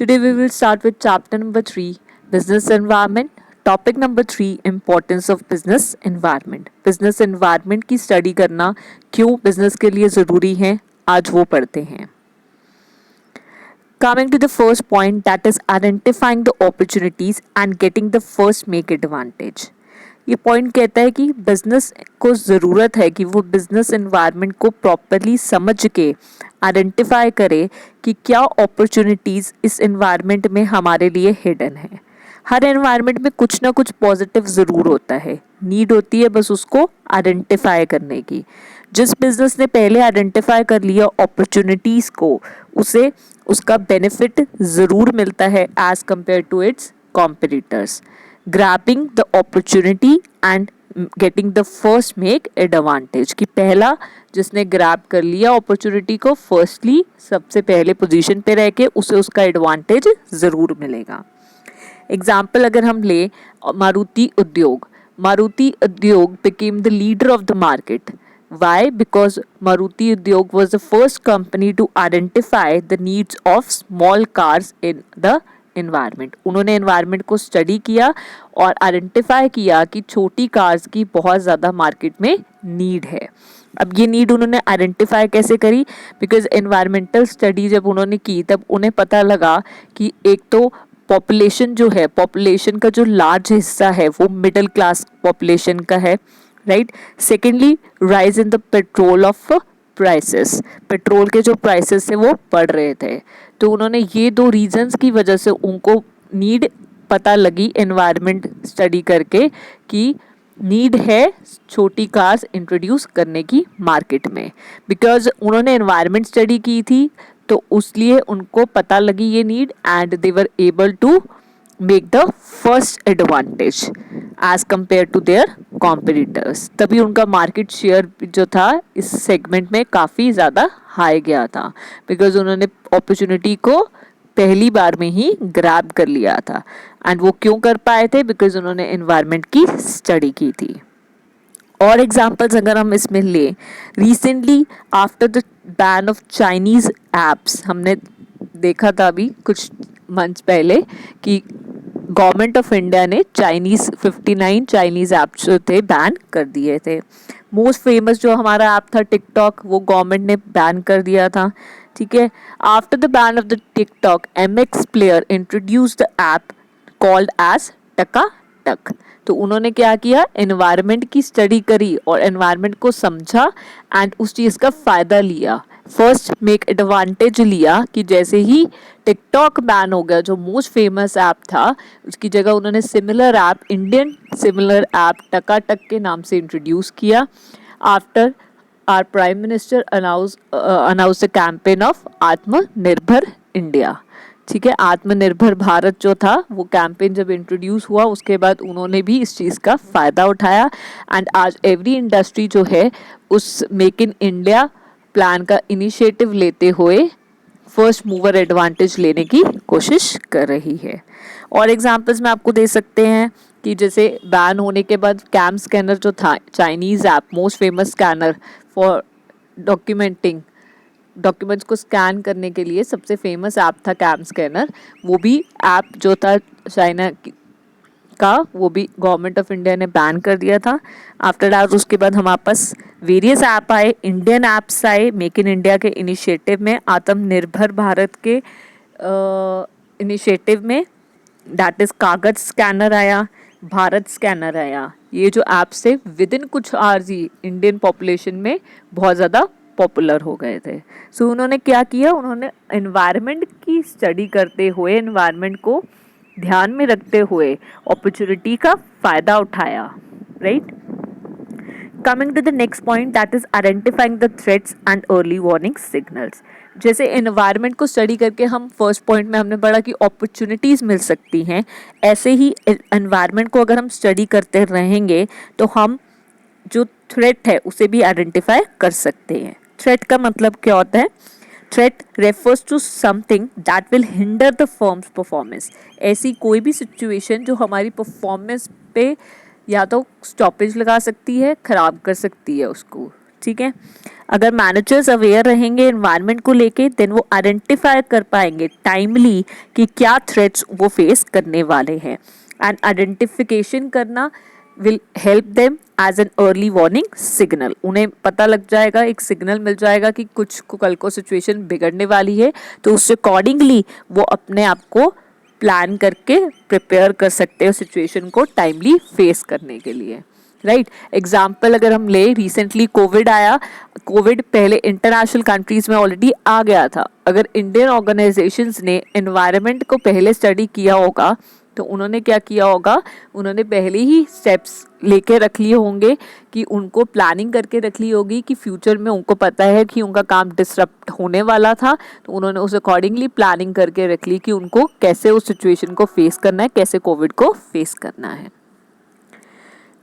Today we will start with chapter number 3, Business Environment. Topic number 3, Importance of Business Environment. Business Environment की study करना क्यों business के लिए ज़रूरी है, आज वो पढ़ते हैं. Coming to the first point, that is identifying the opportunities and getting the first make advantage. ये पॉइंट कहता है कि बिजनेस को ज़रूरत है कि वो बिजनेस एनवायरनमेंट को प्रॉपरली समझ के आइडेंटिफाई करे कि क्या अपॉर्चुनिटीज़ इस एनवायरनमेंट में हमारे लिए हिडन है. हर एनवायरनमेंट में कुछ ना कुछ पॉजिटिव ज़रूर होता है, नीड होती है बस उसको आइडेंटिफाई करने की. जिस बिजनेस ने पहले आइडेंटिफाई कर लिया अपॉर्चुनिटीज़ को, उसे उसका बेनिफिट ज़रूर मिलता है as compared to its competitors. Grabbing the opportunity and getting the first make advantage कि पहला जिसने ग्रैब कर लिया अपॉर्चुनिटी को, फर्स्टली सबसे पहले पोजीशन पे रह के उसे उसका एडवांटेज ज़रूर मिलेगा. एग्जाम्पल अगर हम ले मारुति उद्योग became the leader of the market. Why? Because Maruti Udyog was the first company to identify the needs of small cars in the environment. उन्होंने environment को study किया और identify किया कि छोटी cars की बहुत ज़्यादा market में need है. अब ये need उन्होंने identify कैसे करी? Because environmental study जब उन्होंने की तब उन्हें पता लगा कि एक तो population जो है, population का जो large हिस्सा है वो middle class population का है, right. Secondly, rise in the petrol of prices. Petrol के जो प्राइसेस थे वो बढ़ रहे थे. तो उन्होंने ये दो रीजंस की वजह से उनको नीड पता लगी एनवायरनमेंट स्टडी करके कि नीड है छोटी कार्स इंट्रोड्यूस करने की मार्केट में. बिकॉज उन्होंने एनवायरनमेंट स्टडी की थी तो उसलिए उनको पता लगी ये need and they were able to make the first advantage as compared to their competitors. तभी उनका मार्केट शेयर जो था इस सेगमेंट में काफ़ी ज़्यादा हाई गया था, बिकॉज उन्होंने अपॉर्चुनिटी को पहली बार में ही ग्रैब कर लिया था. एंड वो क्यों कर पाए थे? बिकॉज उन्होंने एनवायरनमेंट की स्टडी की थी. और एग्जाम्पल्स अगर हम इसमें लें, recently after the ban of Chinese apps, हमने देखा था अभी कुछ मंथ्स पहले कि गवर्नमेंट ऑफ इंडिया ने 59 चाइनीज़ ऐप्स जो थे बैन कर दिए थे. मोस्ट फेमस जो हमारा ऐप था टिकटॉक, वो गवर्नमेंट ने बैन कर दिया था. ठीक है. After the ban of the TikTok, MX player introduce the app called as Takatak. तो उन्होंने क्या किया, एनवायरनमेंट की स्टडी करी और एनवायरनमेंट को समझा एंड उस चीज़ का फ़ायदा लिया, फर्स्ट मेक एडवांटेज लिया कि जैसे ही टिकटॉक बैन हो गया जो मोस्ट फेमस ऐप था, उसकी जगह उन्होंने similar app, Indian similar app Takatak के नाम से इंट्रोड्यूस किया. After our prime minister announce the campaign of Atmanirbhar India. ठीक है. आत्मनिर्भर भारत जो था वो कैंपेन जब इंट्रोड्यूस हुआ उसके बाद उन्होंने भी इस चीज़ का फ़ायदा उठाया एंड आज एवरी इंडस्ट्री जो है उस मेक इन इंडिया प्लान का इनिशिएटिव लेते हुए फर्स्ट मूवर एडवांटेज लेने की कोशिश कर रही है. और एग्जांपल्स में आपको दे सकते हैं कि जैसे बैन होने के बाद कैम स्कैनर जो था, Chinese app, most famous scanner for documents को स्कैन करने के लिए सबसे फेमस ऐप था कैम स्कैनर. वो भी ऐप जो था चाइना का, वो भी गवर्नमेंट ऑफ इंडिया ने बैन कर दिया था. आफ्टर दैट उसके बाद हमारे पास वेरियस ऐप आए, इंडियन ऐप्स आए मेक इन इंडिया के इनिशिएटिव में, आत्मनिर्भर भारत के इनिशिएटिव में. दैट इज़ कागज स्कैनर आया, भारत स्कैनर आया. ये जो ऐप्स थे विद इन कुछ आवर्स ही इंडियन पॉपुलेशन में बहुत ज़्यादा पॉपुलर हो गए थे. सो उन्होंने क्या किया, उन्होंने एनवायरनमेंट की स्टडी करते हुए, एनवायरनमेंट को ध्यान में रखते हुए अपॉर्चुनिटी का फ़ायदा उठाया. Right. Coming to the next point, that is identifying the threats and early warning signals. जैसे एनवायरनमेंट को स्टडी करके हम फर्स्ट पॉइंट में हमने पढ़ा कि अपॉर्चुनिटीज़ मिल सकती हैं, ऐसे ही एनवायरनमेंट को अगर हम स्टडी करते रहेंगे तो हम जो थ्रेट है उसे भी आइडेंटिफाई कर सकते हैं. थ्रेट का मतलब क्या होता है? Threat refers to something that will hinder the firm's performance. ऐसी कोई भी सिचुएशन जो हमारी परफॉर्मेंस पे या तो स्टॉपेज लगा सकती है, ख़राब कर सकती है उसको. ठीक है। अगर मैनेजर्स अवेयर रहेंगे एनवायरनमेंट को लेके, देन वो आइडेंटिफाई कर पाएंगे टाइमली कि क्या थ्रेट्स वो फेस करने वाले हैं, एंड आइडेंटिफिकेशन करना will help them as an early warning signal. उन्हें पता लग जाएगा, एक सिग्नल मिल जाएगा कि कुछ को कल को सिचुएशन बिगड़ने वाली है, तो उससे अकॉर्डिंगली वो अपने आप को प्लान करके प्रिपेयर कर सकते हो सिचुएशन को टाइमली फेस करने के लिए, राइट। एग्जाम्पल अगर हम ले, रिसेंटली कोविड आया, कोविड पहले इंटरनेशनल कंट्रीज में ऑलरेडी आ गया था। अगर इंडियन ऑर्गेनाइजेशंस ने एनवायरनमेंट को पहले स्टडी किया होगा तो उन्होंने क्या किया होगा, उन्होंने पहले ही स्टेप्स लेके रख लिए होंगे कि उनको प्लानिंग करके रख ली होगी कि फ्यूचर में उनको पता है कि उनका काम डिसरप्ट होने वाला था, तो उन्होंने उस अकॉर्डिंगली प्लानिंग करके रख ली कि उनको कैसे उस सिचुएशन को फेस करना है, कैसे कोविड को फेस करना है।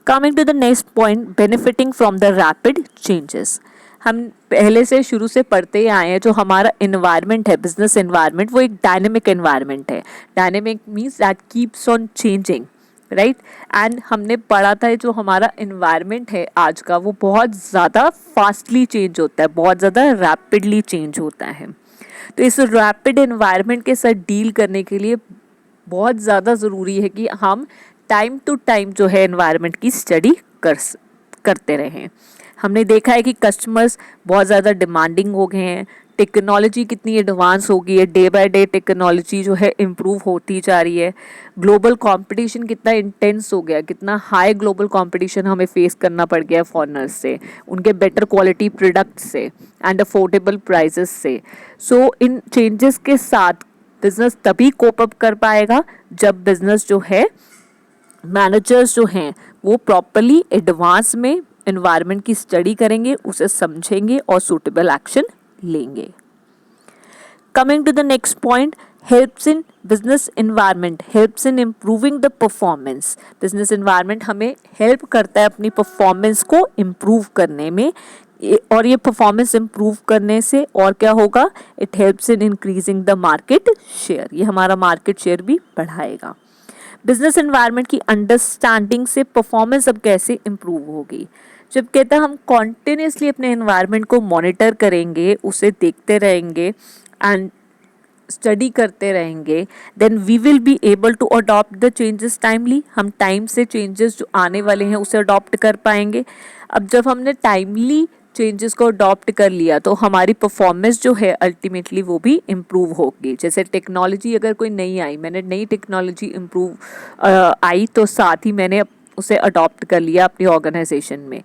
Coming to the next point, benefiting from the rapid changes. हम पहले से शुरू से पढ़ते ही आए हैं, जो हमारा इन्वायरमेंट है, बिजनेस इन्वायरमेंट, वो एक डायनेमिक इन्वायरमेंट है। Dynamic means that keeps on changing, right. And हमने पढ़ा था जो हमारा इन्वायरमेंट है आज का, वो बहुत ज़्यादा फास्टली चेंज होता है, बहुत ज़्यादा रैपिडली चेंज होता है। तो इस रैपिड इन्वायरमेंट के साथ डील करने के लिए बहुत ज़्यादा ज़रूरी है कि हम टाइम टू टाइम जो है एनवायरनमेंट की स्टडी करते रहें। हमने देखा है कि कस्टमर्स बहुत ज़्यादा डिमांडिंग हो गए हैं, टेक्नोलॉजी कितनी एडवांस हो गई है, डे बाय डे टेक्नोलॉजी जो है इम्प्रूव होती जा रही है। ग्लोबल कंपटीशन कितना इंटेंस हो गया, कितना हाई ग्लोबल कंपटीशन हमें फेस करना पड़ गया फॉरेनर्स से, उनके बेटर क्वालिटी प्रोडक्ट से एंड अफोर्डेबल प्राइसेस से। सो इन चेंजेस के साथ बिजनेस तभी कोप अप कर पाएगा जब बिजनेस जो है, मैनेजर्स जो हैं वो प्रॉपरली एडवांस में एनवायरनमेंट की स्टडी करेंगे, उसे समझेंगे और सूटेबल एक्शन लेंगे। Coming to the next point, helps in business environment, helps in improving the performance. Business environment हमें हेल्प करता है अपनी परफॉर्मेंस को इम्प्रूव करने में, और ये परफॉर्मेंस इम्प्रूव करने से और क्या होगा, it helps in increasing the market share, ये हमारा मार्केट शेयर भी बढ़ाएगा। बिजनेस एनवायरनमेंट की अंडरस्टैंडिंग से परफॉर्मेंस अब कैसे इम्प्रूव होगी, जब कहता है हम कॉन्टिन्यूसली अपने एनवायरनमेंट को मॉनिटर करेंगे, उसे देखते रहेंगे एंड स्टडी करते रहेंगे, then we will be able to adopt the changes timely. हम टाइम से चेंजेस जो आने वाले हैं उसे अडॉप्ट कर पाएंगे। अब जब हमने टाइमली चेंजेस को अडॉप्ट कर लिया तो हमारी परफॉर्मेंस जो है अल्टीमेटली वो भी इम्प्रूव होगी। जैसे टेक्नोलॉजी अगर कोई नई आई, मैंने नई टेक्नोलॉजी इम्प्रूव आई तो साथ ही मैंने उसे अडॉप्ट कर लिया अपनी ऑर्गेनाइजेशन में,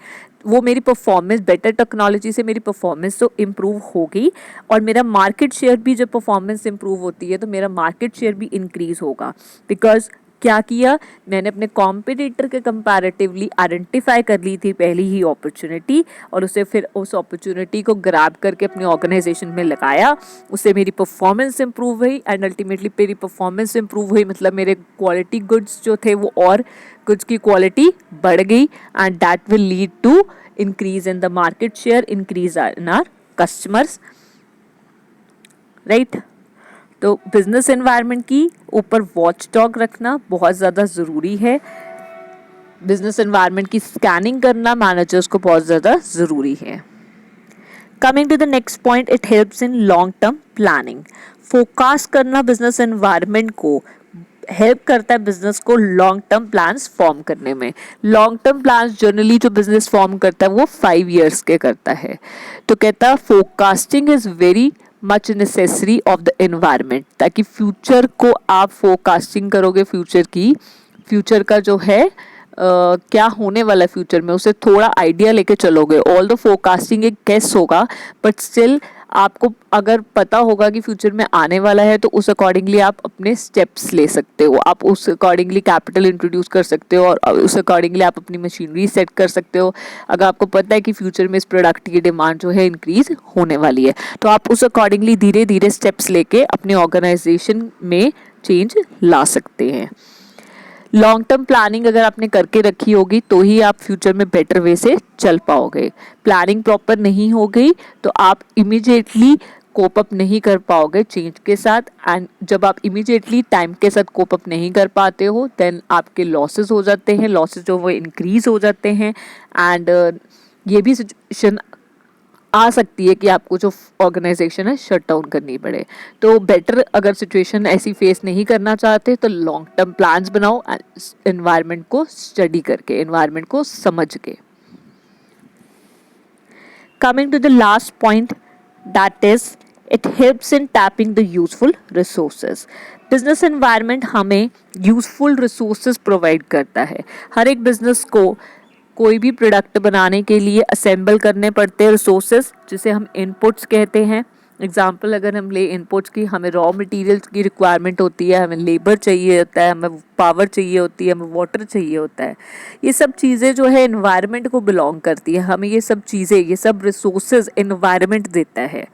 वो मेरी परफॉर्मेंस, बेटर टेक्नोलॉजी से मेरी परफॉर्मेंस तो इम्प्रूव होगी, और मेरा मार्केट शेयर भी, जब परफॉर्मेंस इम्प्रूव होती है तो मेरा मार्केट शेयर भी इंक्रीज होगा। बिकॉज क्या किया मैंने, अपने कॉम्पिटिटर के कंपैरेटिवली आइडेंटिफाई कर ली थी पहली ही अपॉर्चुनिटी, और उसे फिर उस अपॉर्चुनिटी को ग्रैब करके अपनी ऑर्गेनाइजेशन में लगाया, उससे मेरी परफॉर्मेंस इंप्रूव हुई, एंड अल्टीमेटली मेरी परफॉर्मेंस इंप्रूव हुई मतलब मेरे क्वालिटी गुड्स जो थे वो और गुड्स की क्वालिटी बढ़ गई, and that will lead to increase in the market share, increase in our customers, right. तो बिजनेस एनवायरनमेंट की ऊपर वॉच डॉग रखना बहुत ज़्यादा ज़रूरी है। बिजनेस एनवायरनमेंट की स्कैनिंग करना मैनेजर्स को बहुत ज़्यादा ज़रूरी है। Coming to the next point, it helps in long term planning. Forecast करना बिजनेस एनवायरनमेंट को हेल्प करता है बिजनेस को लॉन्ग टर्म प्लान्स फॉर्म करने में। लॉन्ग टर्म प्लान्स जनरली जो बिजनेस फॉर्म करता है वो 5 years के करता है। तो कहता है forecasting is very much necessary of the environment, ताकि फ्यूचर को आप फोरकास्टिंग करोगे, फ्यूचर का जो है क्या होने वाला है फ्यूचर में, उसे थोड़ा आइडिया लेके चलोगे। ऑल द फोरकास्टिंग एक गेस होगा, बट स्टिल आपको अगर पता होगा कि फ्यूचर में आने वाला है तो उस अकॉर्डिंगली आप अपने स्टेप्स ले सकते हो, आप उस अकॉर्डिंगली कैपिटल इंट्रोड्यूस कर सकते हो, और उस अकॉर्डिंगली आप अपनी मशीनरी सेट कर सकते हो। अगर आपको पता है कि फ्यूचर में इस प्रोडक्ट की डिमांड जो है इंक्रीज होने वाली है, तो आप उस अकॉर्डिंगली धीरे धीरे स्टेप्स लेके अपने ऑर्गेनाइजेशन में चेंज ला सकते हैं। लॉन्ग टर्म प्लानिंग अगर आपने करके रखी होगी तो ही आप फ्यूचर में बेटर वे से चल पाओगे। प्लानिंग प्रॉपर नहीं हो गई तो आप इमीडिएटली कोप अप नहीं कर पाओगे चेंज के साथ, एंड जब आप इमीडिएटली टाइम के साथ कोप अप नहीं कर पाते हो देन आपके लॉसेस हो जाते हैं, लॉसेस जो वो इंक्रीज हो जाते हैं, एंड ये भी सिचुएशन आ सकती है कि आपको जो ऑर्गेनाइजेशन है शट डाउन करनी पड़े। तो बेटर, अगर सिचुएशन ऐसी फेस नहीं करना चाहते तो लॉन्ग टर्म प्लान्स बनाओ, एनवायरनमेंट को स्टडी करके, एनवायरनमेंट को समझ के। Coming to the last point, that is it helps in tapping the useful resources. Business environment हमें यूजफुल रिसोर्सेज प्रोवाइड करता है। हर एक बिजनेस को कोई भी प्रोडक्ट बनाने के लिए असेंबल करने पड़ते हैं रिसोर्सेज, जिसे हम इनपुट्स कहते हैं। एग्जाम्पल अगर हम ले इनपुट्स की, हमें रॉ मटेरियल्स की रिक्वायरमेंट होती है, हमें लेबर चाहिए होता है, हमें पावर चाहिए होती है, हमें वाटर चाहिए होता है। ये सब चीज़ें जो है एनवायरनमेंट को बिलोंग करती है। हमें ये सब चीज़ें, ये सब रिसोर्सेज एनवायरनमेंट देता है।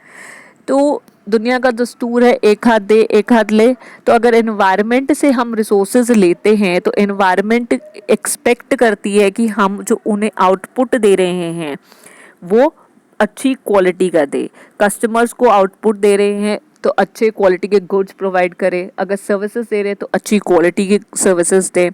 तो दुनिया का दस्तूर है एक हाथ दे एक हाथ ले। तो अगर एनवायरनमेंट से हम रिसोर्सेज लेते हैं तो एनवायरनमेंट एक्सपेक्ट करती है कि हम जो उन्हें आउटपुट दे रहे हैं वो अच्छी क्वालिटी का दे। कस्टमर्स को आउटपुट दे रहे हैं तो अच्छे क्वालिटी के गुड्स प्रोवाइड करें। अगर सर्विसेज दे रहे हैं तो अच्छी क्वालिटी की सर्विसेज दें।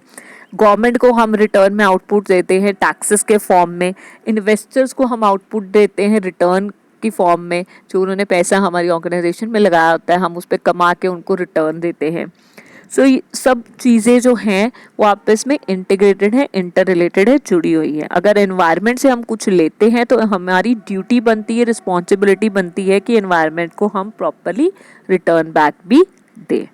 गवर्नमेंट को हम रिटर्न में आउटपुट देते हैं टैक्सेस के फॉर्म में। इन्वेस्टर्स को हम आउटपुट देते हैं रिटर्न की फॉर्म में, जो उन्होंने पैसा हमारी ऑर्गेनाइजेशन में लगाया होता है, हम उस पर कमा के उनको रिटर्न देते हैं। सो ये सब चीज़ें जो हैं वो आपस में इंटीग्रेटेड है, इंटर रिलेटेड है, जुड़ी हुई है। अगर एनवायरनमेंट से हम कुछ लेते हैं तो हमारी ड्यूटी बनती है, रिस्पॉन्सिबिलिटी बनती है कि एनवायरनमेंट को हम प्रॉपरली रिटर्न बैक भी दें।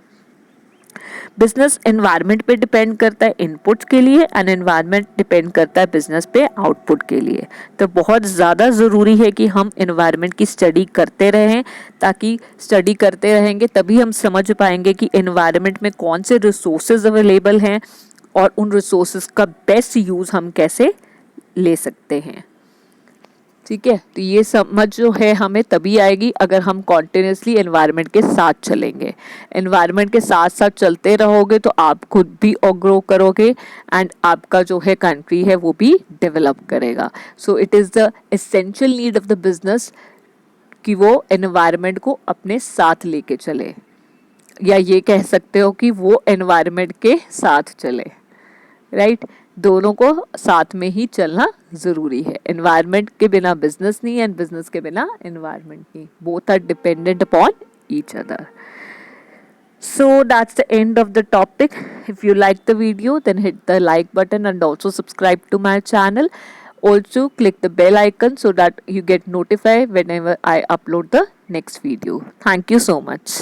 बिजनेस एनवायरनमेंट पे डिपेंड करता है इनपुट्स के लिए, एंड एनवायरनमेंट डिपेंड करता है बिजनेस पे आउटपुट के लिए। तो बहुत ज़्यादा ज़रूरी है कि हम एनवायरनमेंट की स्टडी करते रहें, ताकि स्टडी करते रहेंगे तभी हम समझ पाएंगे कि एनवायरनमेंट में कौन से रिसोर्सेज अवेलेबल हैं और उन रिसोर्सेज का बेस्ट यूज़ हम कैसे ले सकते हैं। ठीक है, तो ये समझ जो है हमें तभी आएगी अगर हम कॉन्टिन्यूसली एनवायरनमेंट के साथ चलेंगे। एनवायरनमेंट के साथ साथ चलते रहोगे तो आप खुद भी ग्रो करोगे, एंड आपका जो है कंट्री है वो भी डेवलप करेगा। So it is the essential need of the business कि वो एनवायरनमेंट को अपने साथ लेके चले, या ये कह सकते हो कि वो एनवायरनमेंट के साथ चले। राइट, दोनों को साथ में ही चलना ज़रूरी है। एनवायरनमेंट के बिना बिजनेस नहीं, एंड बिजनेस के बिना एनवायरनमेंट नहीं। Both are dependent upon each other. So that's the end of the topic. If you like the video, then hit the like button and also subscribe to my channel. Also click the bell icon so that you get notified whenever I upload the next video. Thank you so much.